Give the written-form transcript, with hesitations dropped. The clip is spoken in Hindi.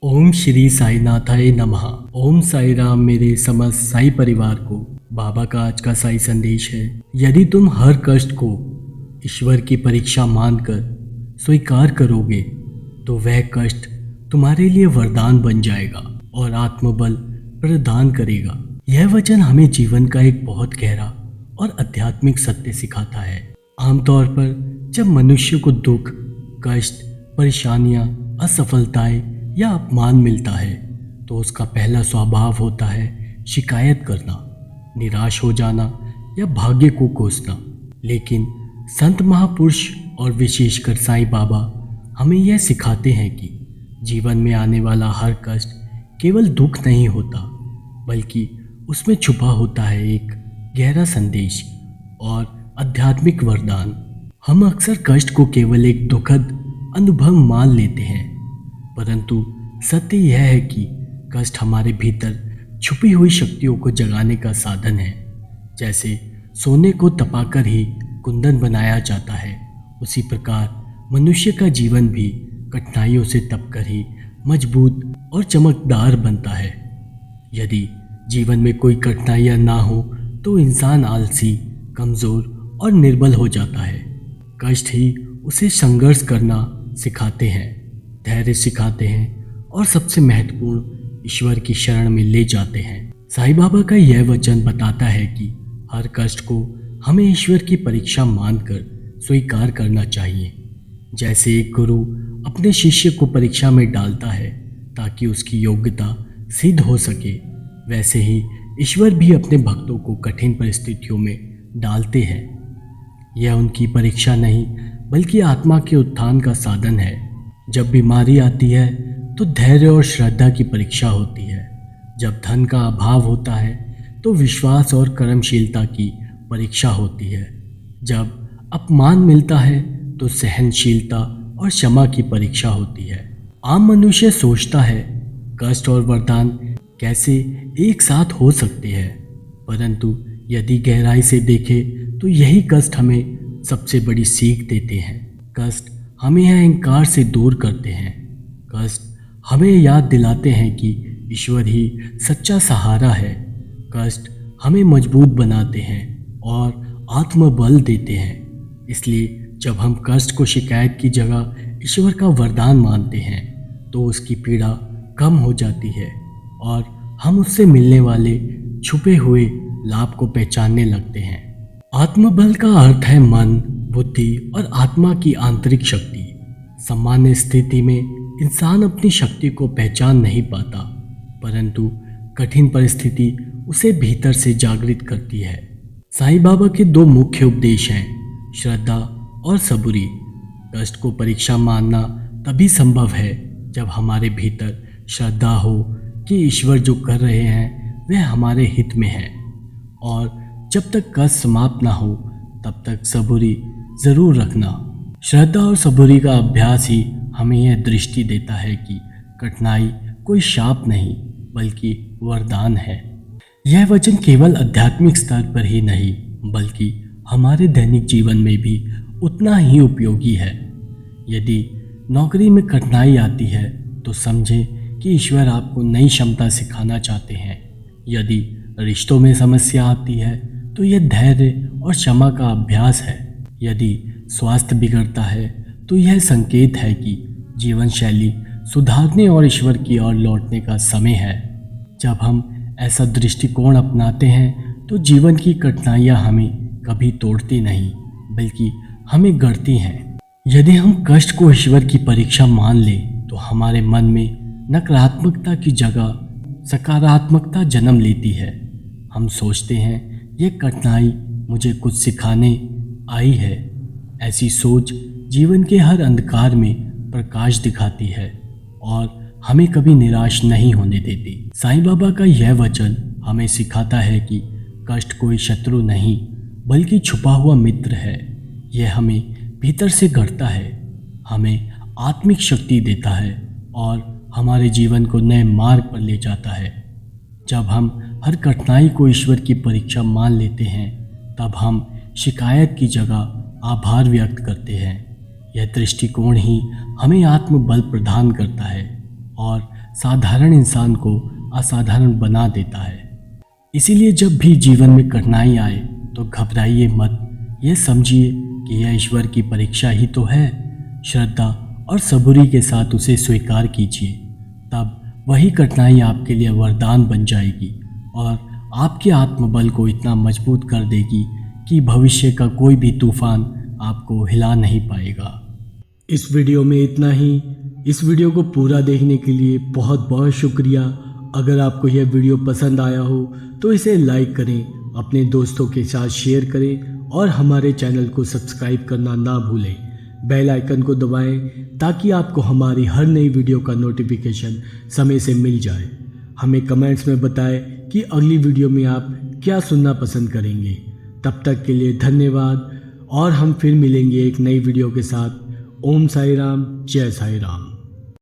ओम श्री साई नाथाय नमः। ओम साई राम। मेरे समस्त साई परिवार को बाबा का आज का साई संदेश है। यदि तुम हर कष्ट को ईश्वर की परीक्षा मानकर स्वीकार करोगे तो वह कष्ट तुम्हारे लिए वरदान बन जाएगा और आत्मबल प्रदान करेगा। यह वचन हमें जीवन का एक बहुत गहरा और आध्यात्मिक सत्य सिखाता है। आमतौर पर जब मनुष्य को दुख, कष्ट, परेशानियां, असफलताएं या अपमान मिलता है तो उसका पहला स्वभाव होता है शिकायत करना, निराश हो जाना या भाग्य को कोसना। लेकिन संत महापुरुष और विशेषकर साईं बाबा हमें यह सिखाते हैं कि जीवन में आने वाला हर कष्ट केवल दुख नहीं होता, बल्कि उसमें छुपा होता है एक गहरा संदेश और आध्यात्मिक वरदान। हम अक्सर कष्ट को केवल एक दुखद अनुभव मान लेते हैं, परंतु सत्य यह है कि कष्ट हमारे भीतर छुपी हुई शक्तियों को जगाने का साधन है। जैसे सोने को तपाकर ही कुंदन बनाया जाता है, उसी प्रकार मनुष्य का जीवन भी कठिनाइयों से तपकर ही मजबूत और चमकदार बनता है। यदि जीवन में कोई कठिनाइयाँ ना हो तो इंसान आलसी, कमज़ोर और निर्बल हो जाता है। कष्ट ही उसे संघर्ष करना सिखाते हैं, धैर्य सिखाते हैं और सबसे महत्वपूर्ण ईश्वर की शरण में ले जाते हैं। साईं बाबा का यह वचन बताता है कि हर कष्ट को हमें ईश्वर की परीक्षा मानकर स्वीकार करना चाहिए। जैसे एक गुरु अपने शिष्य को परीक्षा में डालता है ताकि उसकी योग्यता सिद्ध हो सके, वैसे ही ईश्वर भी अपने भक्तों को कठिन परिस्थितियों में डालते हैं। यह उनकी परीक्षा नहीं बल्कि आत्मा के उत्थान का साधन है। जब बीमारी आती है तो धैर्य और श्रद्धा की परीक्षा होती है। जब धन का अभाव होता है तो विश्वास और कर्मशीलता की परीक्षा होती है। जब अपमान मिलता है तो सहनशीलता और क्षमा की परीक्षा होती है। आम मनुष्य सोचता है कष्ट और वरदान कैसे एक साथ हो सकते हैं, परंतु यदि गहराई से देखें तो यही कष्ट हमें सबसे बड़ी सीख देते हैं। कष्ट हमें अहंकार से दूर करते हैं। कष्ट हमें याद दिलाते हैं कि ईश्वर ही सच्चा सहारा है। कष्ट हमें मजबूत बनाते हैं और आत्मबल देते हैं। इसलिए जब हम कष्ट को शिकायत की जगह ईश्वर का वरदान मानते हैं तो उसकी पीड़ा कम हो जाती है और हम उससे मिलने वाले छुपे हुए लाभ को पहचानने लगते हैं। आत्मबल का अर्थ है मन, बुद्धि और आत्मा की आंतरिक शक्ति। सामान्य स्थिति में इंसान अपनी शक्ति को पहचान नहीं पाता, परंतु कठिन परिस्थिति उसे भीतर से जागृत करती है। साईं बाबा के दो मुख्य उपदेश हैं, श्रद्धा और सबूरी। कष्ट को परीक्षा मानना तभी संभव है जब हमारे भीतर श्रद्धा हो कि ईश्वर जो कर रहे हैं वह हमारे हित में है, और जब तक कष्ट समाप्त ना हो तब तक सबूरी ज़रूर रखना। श्रद्धा और सबूरी का अभ्यास ही हमें यह दृष्टि देता है कि कठिनाई कोई शाप नहीं बल्कि वरदान है। यह वचन केवल आध्यात्मिक स्तर पर ही नहीं बल्कि हमारे दैनिक जीवन में भी उतना ही उपयोगी है। यदि नौकरी में कठिनाई आती है तो समझें कि ईश्वर आपको नई क्षमता सिखाना चाहते हैं। यदि रिश्तों में समस्या आती है तो यह धैर्य और क्षमा का अभ्यास है। यदि स्वास्थ्य बिगड़ता है तो यह संकेत है कि जीवन शैली सुधारने और ईश्वर की ओर लौटने का समय है। जब हम ऐसा दृष्टिकोण अपनाते हैं तो जीवन की कठिनाइयाँ हमें कभी तोड़ती नहीं बल्कि हमें गढ़ती हैं। यदि हम कष्ट को ईश्वर की परीक्षा मान लें तो हमारे मन में नकारात्मकता की जगह सकारात्मकता जन्म लेती है। हम सोचते हैं यह कठिनाई मुझे कुछ सिखाने आई है। ऐसी सोच जीवन के हर अंधकार में प्रकाश दिखाती है और हमें कभी निराश नहीं होने देती। साईं बाबा का यह वचन हमें सिखाता है कि कष्ट कोई शत्रु नहीं बल्कि छुपा हुआ मित्र है। यह हमें भीतर से गढ़ता है, हमें आत्मिक शक्ति देता है और हमारे जीवन को नए मार्ग पर ले जाता है। जब हम हर कठिनाई को ईश्वर की परीक्षा मान लेते हैं तब हम शिकायत की जगह आभार व्यक्त करते हैं। यह दृष्टिकोण ही हमें आत्मबल प्रदान करता है और साधारण इंसान को असाधारण बना देता है। इसीलिए जब भी जीवन में कठिनाई आए तो घबराइए मत, ये समझिए कि यह ईश्वर की परीक्षा ही तो है। श्रद्धा और सबूरी के साथ उसे स्वीकार कीजिए, तब वही कठिनाई आपके लिए वरदान बन जाएगी और आपके आत्मबल को इतना मजबूत कर देगी कि भविष्य का कोई भी तूफान आपको हिला नहीं पाएगा। इस वीडियो में इतना ही। इस वीडियो को पूरा देखने के लिए बहुत बहुत शुक्रिया। अगर आपको यह वीडियो पसंद आया हो तो इसे लाइक करें, अपने दोस्तों के साथ शेयर करें और हमारे चैनल को सब्सक्राइब करना ना भूलें। बेल आइकन को दबाएं ताकि आपको हमारी हर नई वीडियो का नोटिफिकेशन समय से मिल जाए। हमें कमेंट्स में बताएं कि अगली वीडियो में आप क्या सुनना पसंद करेंगे। तब तक के लिए धन्यवाद और हम फिर मिलेंगे एक नई वीडियो के साथ। ओम साई राम, जय साई राम।